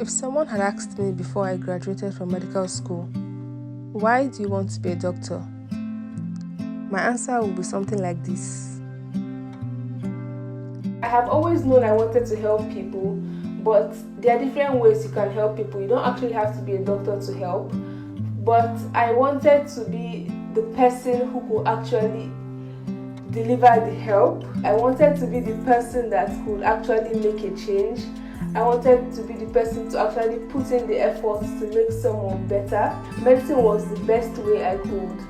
If someone had asked me before I graduated from medical school, why do you want to be a doctor? My answer would be something like this. I have always known I wanted to help people, but there are different ways you can help people. You don't actually have to be a doctor to help, but I wanted to be the person who could actually deliver the help. I wanted to be the person that could actually make a change. I wanted to be the person to actually put in the effort to make someone better. Medicine was the best way I could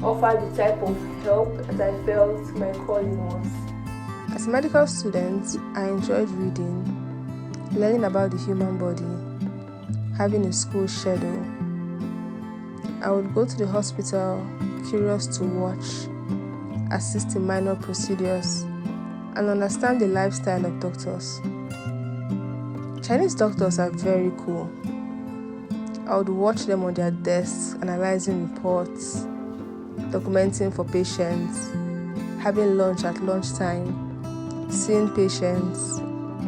offer the type of help that I felt my calling was. As a medical student, I enjoyed reading, learning about the human body, having a school schedule. I would go to the hospital, curious to watch, assist in minor procedures, and understand the lifestyle of doctors. Chinese doctors are very cool. I would watch them on their desks, analyzing reports, documenting for patients, having lunch at lunchtime, seeing patients,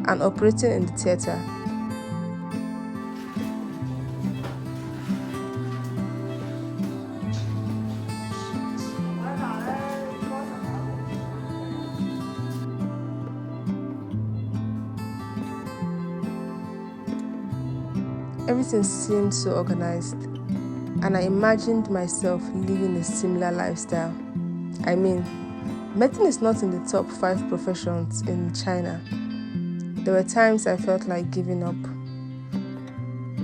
and operating in the theater. Everything seemed so organized, and I imagined myself living a similar lifestyle. I mean, medicine is not in the top 5 professions in China. There were times I felt like giving up.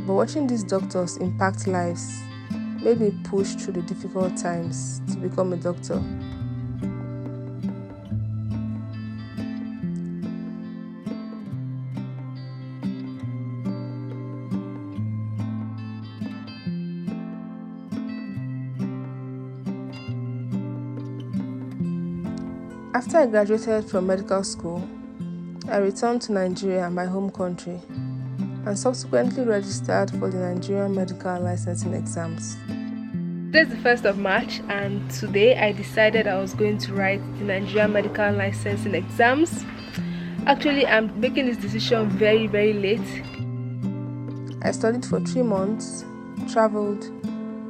But watching these doctors impact lives made me push through the difficult times to become a doctor. After I graduated from medical school, I returned to Nigeria, my home country, and subsequently registered for the Nigerian medical licensing exams. Today is the 1st of March, and today I decided I was going to write the Nigerian medical licensing exams. Actually, I'm making this decision very, very late. I studied for 3 months, traveled,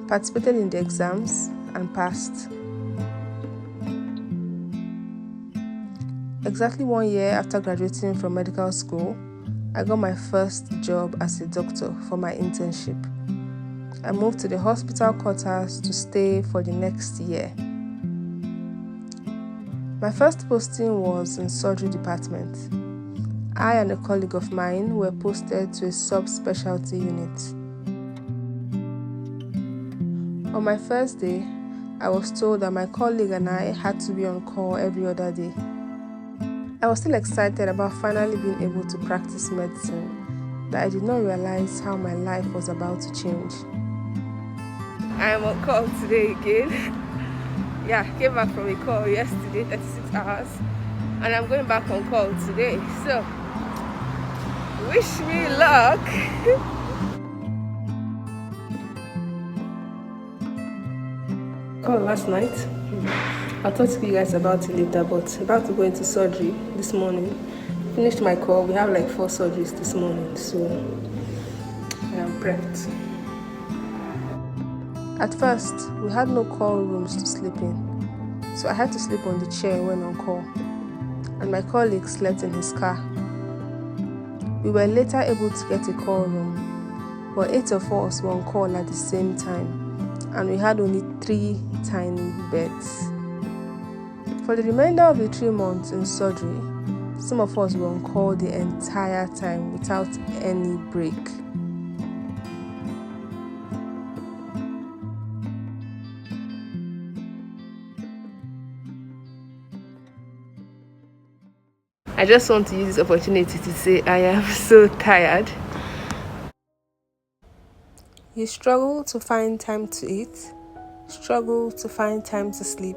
participated in the exams, and passed. Exactly 1 year after graduating from medical school, I got my first job as a doctor for my internship. I moved to the hospital quarters to stay for the next year. My first posting was in surgery department. I and a colleague of mine were posted to a subspecialty unit. On my first day, I was told that my colleague and I had to be on call every other day. I was still excited about finally being able to practice medicine, but I did not realize how my life was about to change. I am on call today again. Came back from a call yesterday, 36 hours, and I'm going back on call today. So, wish me luck. Call last night. I'll talk to you guys about it later, but about to go into surgery this morning. Finished my call. We have like 4 surgeries this morning, so I am prepped. At first, we had no call rooms to sleep in, so I had to sleep on the chair when on call, and my colleague slept in his car. We were later able to get a call room, but 8 of us were on call at the same time, and we had only 3 tiny beds. For the remainder of the 3 months in surgery, some of us were on call the entire time without any break. I just want to use this opportunity to say I am so tired. You struggle to find time to eat, struggle to find time to sleep.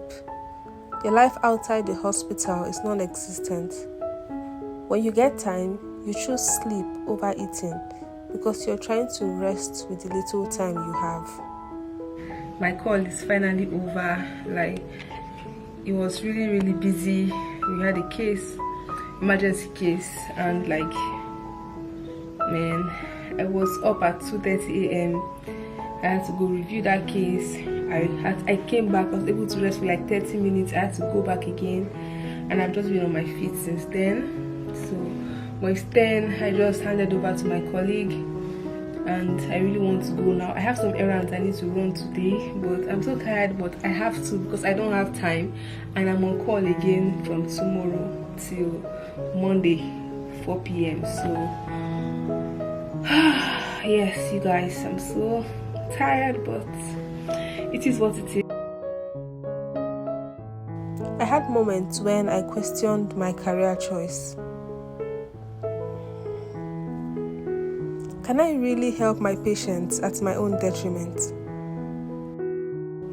Your life outside the hospital is non-existent. When you get time, you choose sleep over eating because you're trying to rest with the little time you have. My call is finally over. It was really, really busy. We had a case, emergency case, and Man, I was up at 2:30 a.m. I had to go review that case. I came back. I was able to rest for like 30 minutes. I had to go back again, and I've just been on my feet since then. So when it's 10, I just handed over to my colleague, and I really want to go now. I have some errands I need to run today, but I'm so tired, but I have to because I don't have time, and I'm on call again from tomorrow till Monday 4 p.m. So yes, you guys, I'm so tired, but it is what it is. I had moments when I questioned my career choice. Can I really help my patients at my own detriment?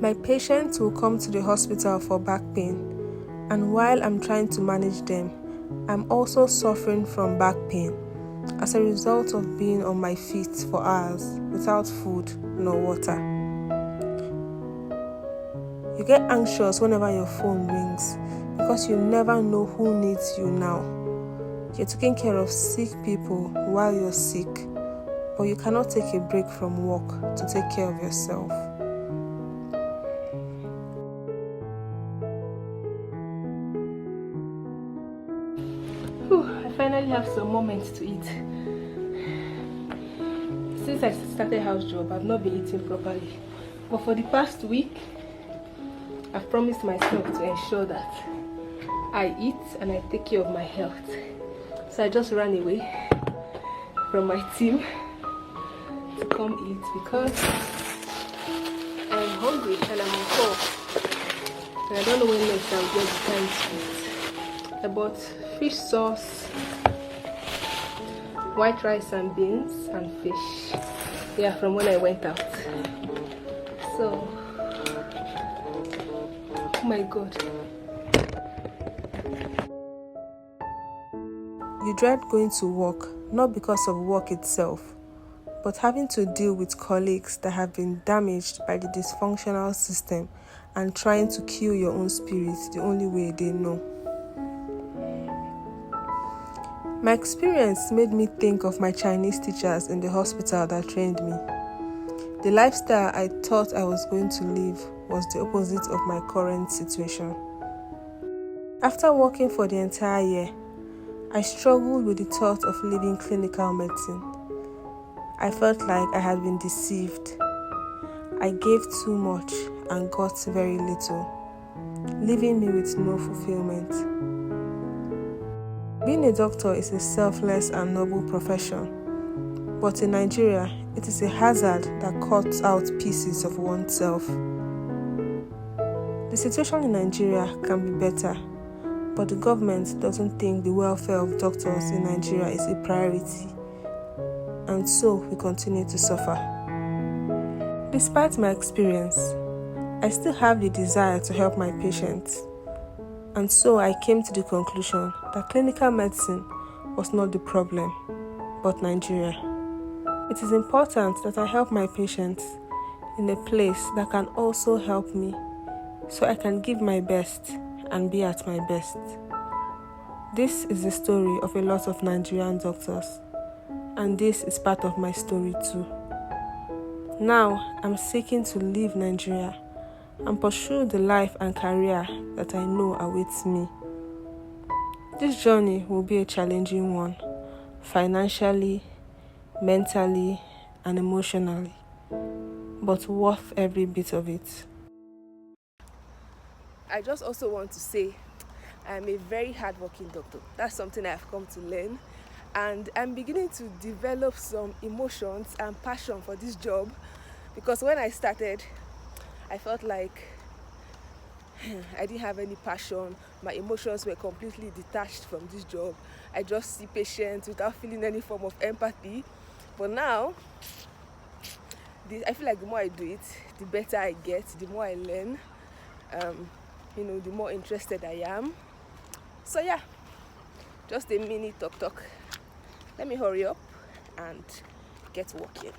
My patients will come to the hospital for back pain, and while I'm trying to manage them, I'm also suffering from back pain as a result of being on my feet for hours without food nor water. You get anxious whenever your phone rings because you never know who needs you now. You're taking care of sick people while you're sick, but you cannot take a break from work to take care of yourself. I finally have some moments to eat. Since I started house job, I've not been eating properly. But for the past week, I've promised myself to ensure that I eat and I take care of my health. So I just ran away from my team to come eat because I'm hungry and I'm on call. And I don't know when next I'll get the time to eat. I bought fish sauce, white rice and beans and fish. Yeah, from when I went out. So, oh my God. You dread going to work, not because of work itself, but having to deal with colleagues that have been damaged by the dysfunctional system and trying to kill your own spirit the only way they know. My experience made me think of my Chinese teachers in the hospital that trained me. The lifestyle I thought I was going to live was the opposite of my current situation. After working for the entire year, I struggled with the thought of leaving clinical medicine. I felt like I had been deceived. I gave too much and got very little, leaving me with no fulfillment. Being a doctor is a selfless and noble profession, but in Nigeria, it is a hazard that cuts out pieces of oneself. The situation in Nigeria can be better, but the government doesn't think the welfare of doctors in Nigeria is a priority, and so we continue to suffer. Despite my experience, I still have the desire to help my patients, and so I came to the conclusion that clinical medicine was not the problem, but Nigeria. It is important that I help my patients in a place that can also help me, so I can give my best and be at my best. This is the story of a lot of Nigerian doctors, and this is part of my story too. Now, I'm seeking to leave Nigeria and pursue the life and career that I know awaits me. This journey will be a challenging one, financially, mentally, and emotionally, but worth every bit of it. I just also want to say I'm a very hardworking doctor. That's something I've come to learn, and I'm beginning to develop some emotions and passion for this job, because when I started, I felt like I didn't have any passion. My emotions were completely detached from this job. I just see patients without feeling any form of empathy. But now, I feel like the more I do it, the better I get, the more I learn, the more interested I am. So yeah, just a mini talk. Let me hurry up and get working.